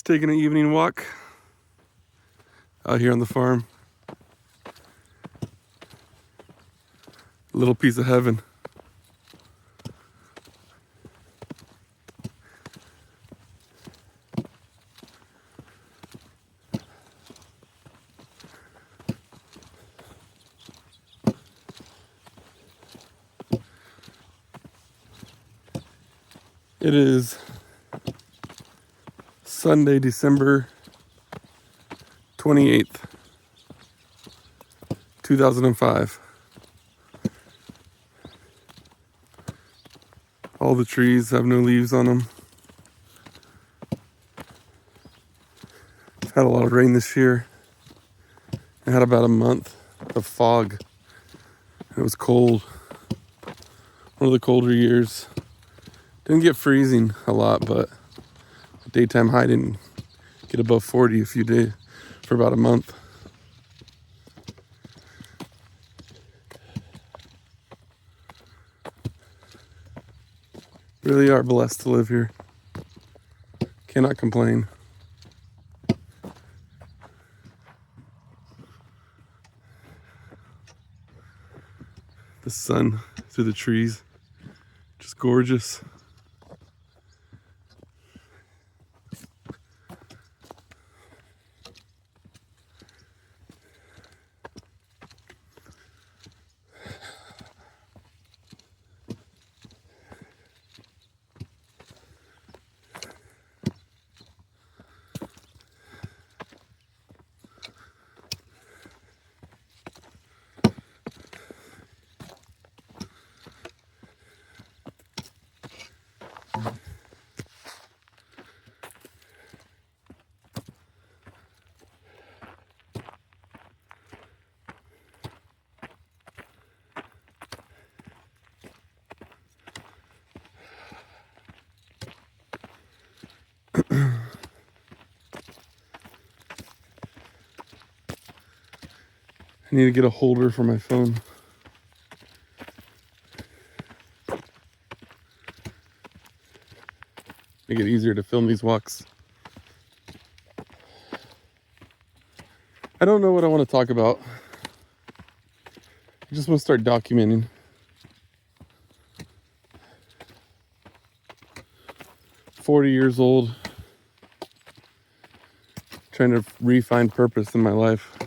Taking an evening walk out here on the farm. A little piece of heaven. It is Sunday, December 28th, 2005. All the trees have no leaves on them. I've had a lot of rain this year. I had about a month of fog. It was cold. One of the colder years. Didn't get freezing a lot, but the daytime high didn't get above 40 a few days for about a month. Really are blessed to live here. Cannot complain. The sun through the trees, just gorgeous. I need to get a holder for my phone. Make it easier to film these walks. I don't know what I want to talk about. I just want to start documenting. I'm 40 years old, trying to refine purpose in my life.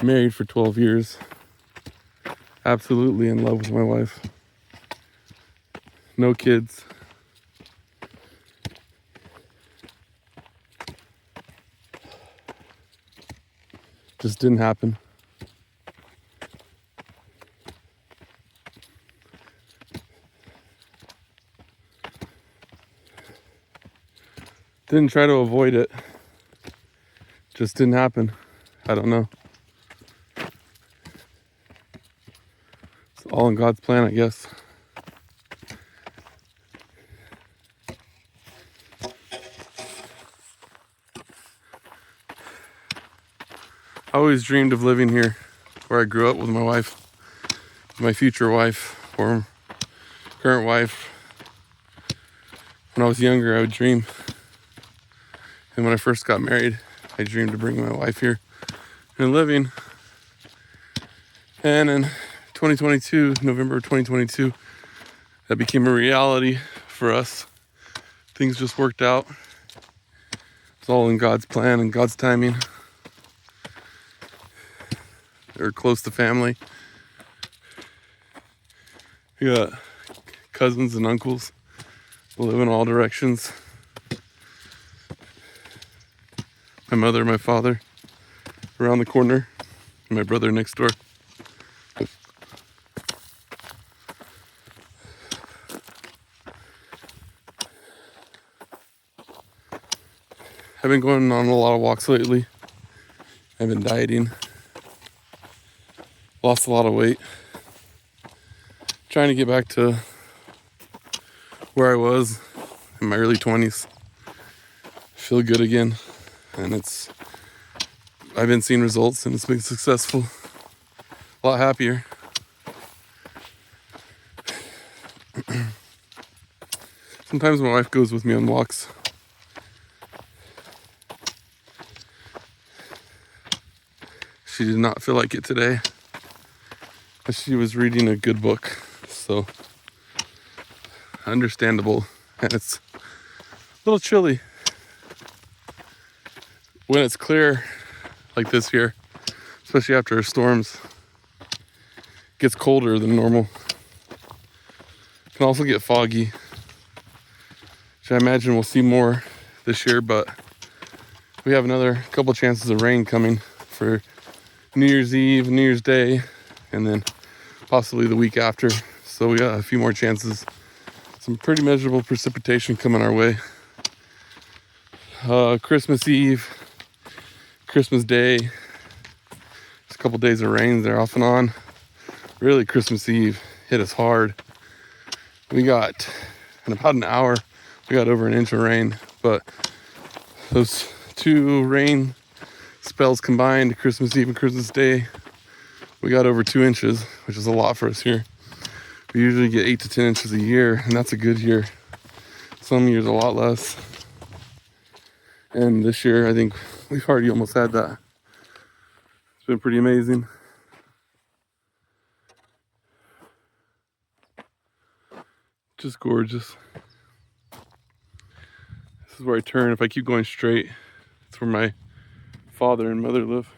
Married for 12 years. Absolutely in love with my wife. No kids. Just didn't happen. Didn't try to avoid it. Just didn't happen. I don't know. It's all in God's plan, I guess. I always dreamed of living here where I grew up with my wife, my future wife, or current wife. When I was younger, I would dream. And when I first got married, I dreamed of bringing my wife here and living. And in 2022, November 2022, that became a reality for us. Things just worked out. It's all in God's plan and God's timing. They're close to family. We got cousins and uncles who live in all directions. My mother, my father, around the corner, and my brother next door. I've been going on a lot of walks lately. I've been dieting. Lost a lot of weight. Trying to get back to where I was in my early 20s. Feel good again. And I've been seeing results and it's been successful. A lot happier. Sometimes my wife goes with me on walks. She did not feel like it today. She was reading a good book, so understandable. And it's a little chilly. When it's clear like this here, especially after storms, it gets colder than normal. It can also get foggy, which I imagine we'll see more this year, but we have another couple chances of rain coming for New Year's Eve, New Year's Day, and then possibly the week after. So we got a few more chances. Some pretty measurable precipitation coming our way. Christmas Eve, Christmas Day, just a couple days of rain there off and on. Really, Christmas Eve hit us hard. We got, in about an hour, we got over an inch of rain, but those two rain spells combined, Christmas Eve and Christmas Day, we got over 2 inches, which is a lot for us here. We usually get 8 to 10 inches a year, and that's a good year. Some years a lot less. And this year, I think we've already almost had that. It's been pretty amazing. Just gorgeous. This is where I turn. If I keep going straight, it's where my father and mother live.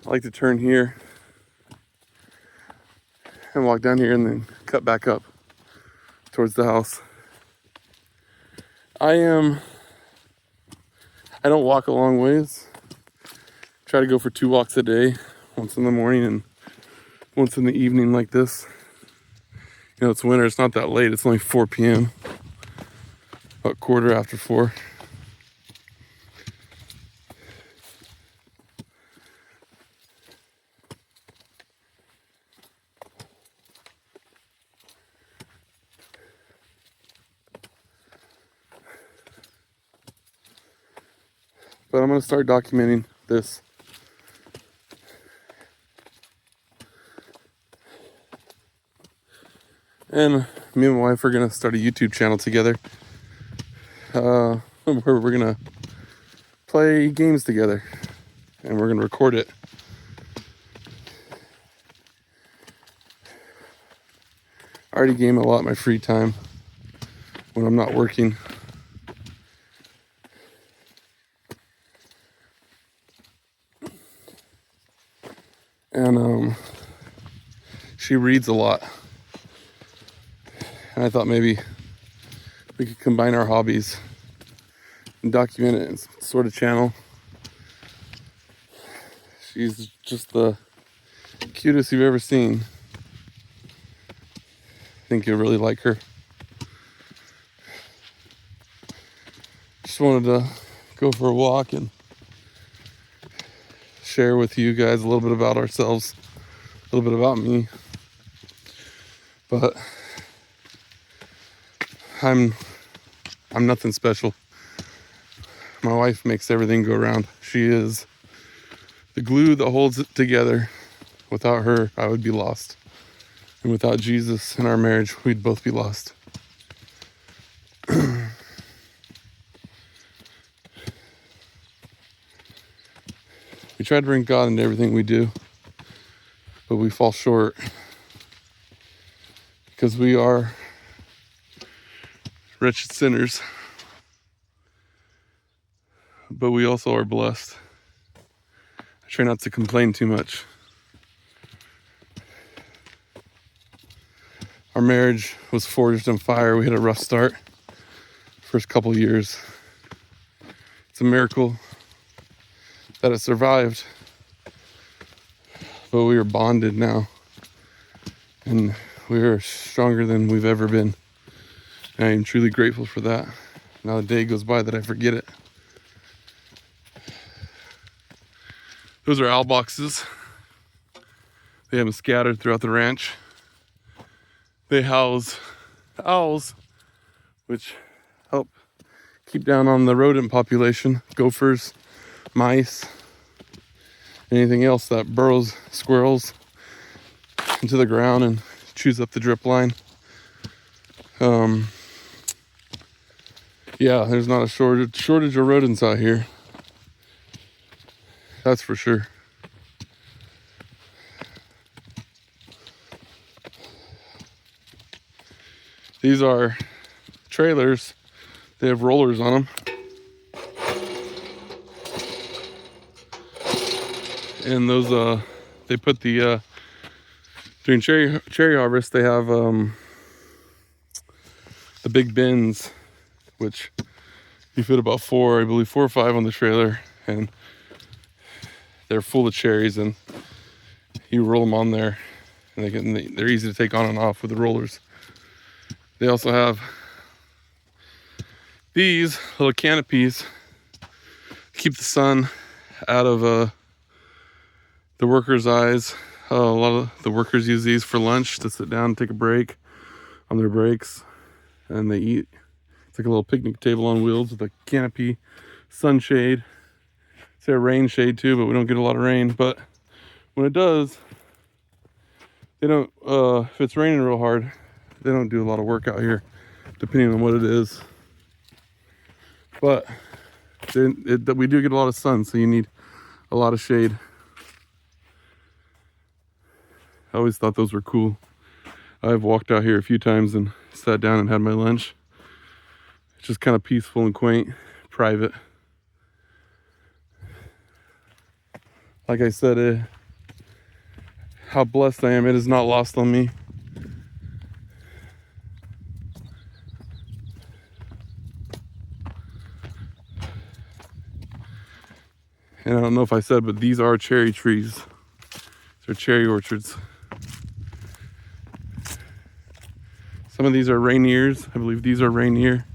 I like to turn here and walk down here and then cut back up towards the house. I don't walk a long ways. Try to go for 2 walks a day, once in the morning and once in the evening like this. You know, it's winter, it's not that late, it's only 4 p.m. About 4:15. But I'm going to start documenting this. And me and my wife are going to start a YouTube channel together. Where we're going to play games together. And we're going to record it. I already game a lot in my free time when I'm not working. And she reads a lot. And I thought maybe we could combine our hobbies and document it in some sort of channel. She's just the cutest you've ever seen. I think you'll really like her. Just wanted to go for a walk and share with you guys a little bit about ourselves, a little bit about me. But I'm nothing special. My wife makes everything go around. She is the glue that holds it together. Without her, I would be lost. And without Jesus in our marriage, we'd both be lost. We try to bring God into everything we do, but we fall short because we are wretched sinners, but we also are blessed. I try not to complain too much. Our marriage was forged in fire. We had a rough start, first couple of years. It's a miracle that it survived, but we are bonded now, and we are stronger than we've ever been. And I am truly grateful for that. Not a day goes by that I forget it. Those are owl boxes. They have them scattered throughout the ranch. They house owls, which help keep down on the rodent population, gophers, mice, anything else that burrows squirrels into the ground and chews up the drip line. Yeah, there's not a shortage of rodents out here. That's for sure. These are trailers. They have rollers on them. And those, they put the, during cherry harvest, they have the big bins, which you fit about 4 or 5 on the trailer, and they're full of cherries, and you roll them on there, and they're easy to take on and off with the rollers. They also have these little canopies to keep the sun out of the workers' eyes. A lot of the workers use these for lunch to sit down and take a break on their breaks, and they eat. It's like a little picnic table on wheels with a canopy, sunshade. It's a rain shade too, but we don't get a lot of rain. But when it does, they don't. If it's raining real hard, they don't do a lot of work out here, depending on what it is. But we do get a lot of sun, so you need a lot of shade. I always thought those were cool. I've walked out here a few times and sat down and had my lunch. It's just kind of peaceful and quaint, private. Like I said, how blessed I am, it is not lost on me. And I don't know if I said, but these are cherry trees. They're cherry orchards. Some of these are Rainiers. I believe these are Rainier.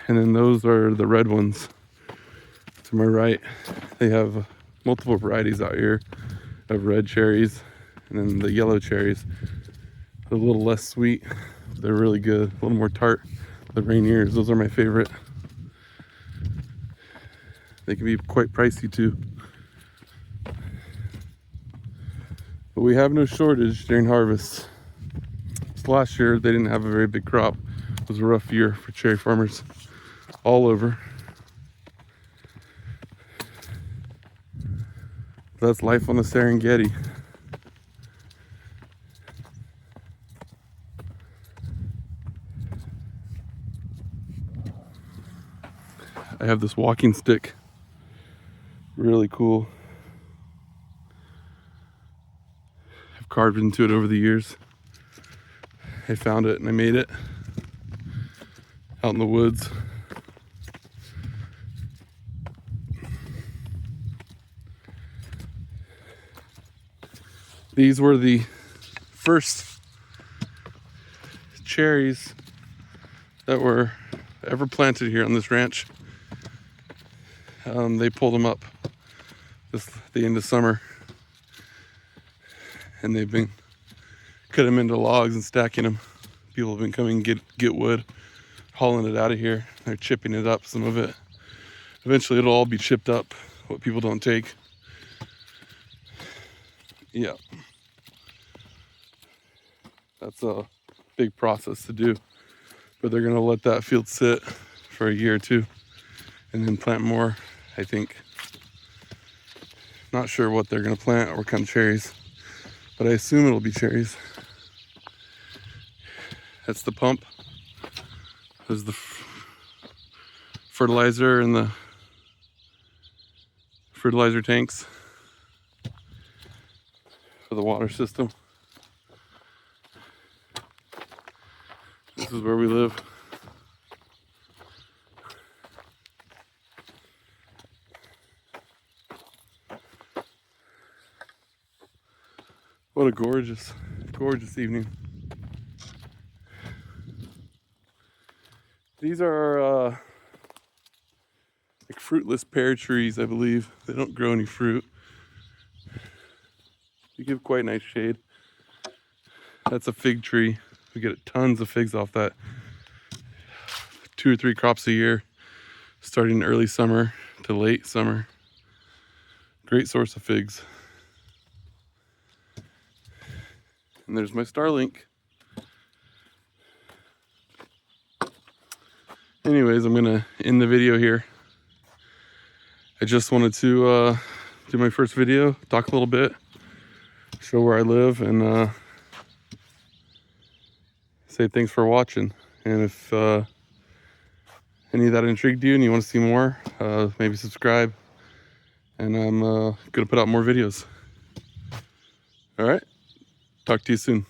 And then those are the red ones. To my right, they have multiple varieties out here of red cherries. And then the yellow cherries, a little less sweet. They're really good, a little more tart. The Rainiers, those are my favorite. They can be quite pricey too. But we have no shortage during harvest. Last year, they didn't have a very big crop. It was a rough year for cherry farmers all over. That's life on the Serengeti. I have this walking stick. Really cool. I've carved into it over the years. I found it and I made it out in the woods. These were the first cherries that were ever planted here on this ranch. They pulled them up the end of summer, and they've been cutting them into logs and stacking them. People have been coming get wood, hauling it out of here. They're chipping it up, some of it. Eventually it'll all be chipped up, what people don't take. Yeah. That's a big process to do. But they're gonna let that field sit for a year or two and then plant more, I think. Not sure what they're gonna plant or what kind of cherries, but I assume it'll be cherries. That's the pump. There's the fertilizer and the fertilizer tanks for the water system. This is where we live. What a gorgeous, gorgeous evening. These are like fruitless pear trees, I believe. They don't grow any fruit. They give quite nice shade. That's a fig tree. We get tons of figs off that. 2 or 3 crops a year, starting early summer to late summer. Great source of figs. And there's my Starlink. Anyways, I'm gonna end the video here. I just wanted to do my first video, talk a little bit, show where I live, and say thanks for watching. And if any of that intrigued you and you want to see more, maybe subscribe. And I'm gonna put out more videos. All right, talk to you soon.